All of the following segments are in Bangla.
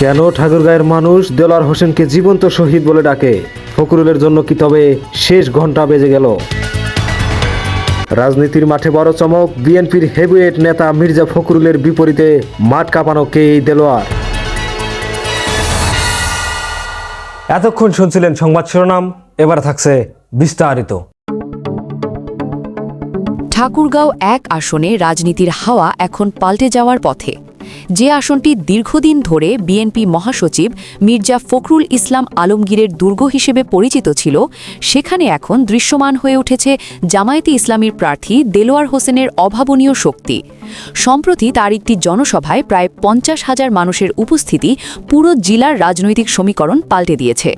কেন ঠাকুরগাঁয়ের মানুষ দেলোয়ার হোসেনকে জীবন্ত শহীদ বলে ডাকে? ফখরুলের জন্য কি তবে শেষ ঘন্টা বেজে গেল? রাজনীতির মাঠে বড় চমক, বিএনপির হেভিওয়েট নেতা মির্জা ফখরুলের বিপরীতে মাঠ কাঁপানো কে এই দেলোয়ার? এতক্ষণ শুনছিলেন সংবাদ শিরোনাম, এবার থাকছে বিস্তারিত। ঠাকুরগাঁও ১ আসনে রাজনীতির হাওয়া এখন পাল্টে যাওয়ার পথে। যে আসনটি দীর্ঘদিন ধরে বিএনপি মহাসচিব মির্জা ফখরুল ইসলাম আলমগীরের দুর্গ হিসেবে পরিচিত ছিল, সেখানে এখন দৃশ্যমান হয়ে উঠেছে জামায়াতে ইসলামীর প্রার্থী দেলোয়ার হোসেনের অভাবনীয় শক্তি। সম্প্রতি তার একটি জনসভায় প্রায় ৫০,০০০ মানুষের উপস্থিতি পুরো জেলার রাজনৈতিক সমীকরণ পাল্টে দিয়েছে।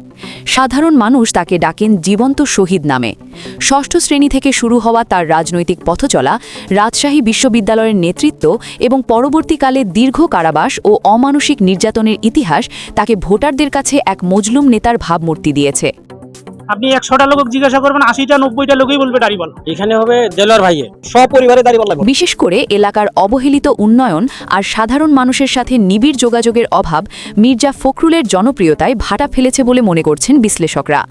সাধারণ মানুষ তাকে ডাকেন জীবন্ত শহীদ নামে। ষষ্ঠ শ্রেণী থেকে শুরু হওয়া তার রাজনৈতিক পথচলা, রাজশাহী বিশ্ববিদ্যালয়ের নেতৃত্ব এবং পরবর্তীকালে দীর্ঘ কারাবাস ও অমানসিক নির্যাতনের ইতিহাস তাকে ভোটারদের কাছে এক মজলুম নেতার ভাবমূর্তি দিয়েছে। আপনি ১০০টা লোক জিজ্ঞাসা করবেন, ৮০টা ৯০টা লোকই বলবে দাড়িপাল্লা। এখানে হবে দেলোয়ার ভাইয়ে সপরিবারে দাড়িপাল্লা। বিশেষ করে এলাকার অবহেলিত উন্নয়ন আর সাধারণ মানুষের সাথে নিবিড় যোগাযোগের অভাব মির্জা ফখরুলের জনপ্রিয়তায় ভাটা ফেলেছে বলে মনে করছেন বিশ্লেষকরা।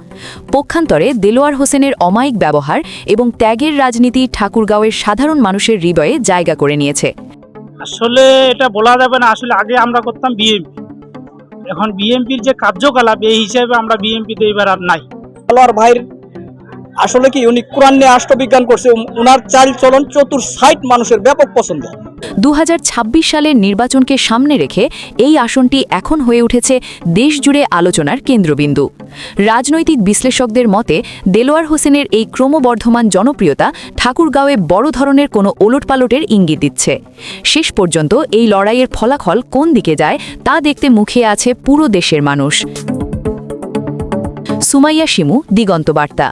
পক্ষান্তরে দেলোয়ার হোসেনের অমায়িক ব্যবহার এবং ত্যাগের রাজনীতি ঠাকুরগাঁওয়ের সাধারণ মানুষের হৃদয়ে জায়গা করে নিয়েছে। আসলে এটা বলা যাবে না, আসলে আগে আমরা করতাম বিএমপি, এখন বিএমপির যে কার্যকলাপ এই হিসেবে আমরা বিএমপিতে এবার আর নাই। দেলোয়ার ভাইয়ের আসলে কি উনি কোরআন নিয়ে রাষ্ট্রবিজ্ঞান করছে, উনার চাল চলন চতুর সাইট মানুষের ব্যাপক পছন্দ। ২০২৬ সালের নির্বাচনকে সামনে রেখে এই আসনটি এখন হয়ে উঠেছে দেশজুড়ে আলোচনার কেন্দ্রবিন্দু। রাজনৈতিক বিশ্লেষকদের মতে দেলোয়ার হোসেনের এই ক্রমবর্ধমান জনপ্রিয়তা ঠাকুরগাঁওয়ে বড় ধরনের কোনো ওলটপালটের ইঙ্গিত দিচ্ছে। শেষ পর্যন্ত এই লড়াইয়ের ফলাফল কোন দিকে যায় তা দেখতে মুখিয়ে আছে পুরো দেশের মানুষ। সুমাইয়া শিমু, দিগন্ত বার্তা।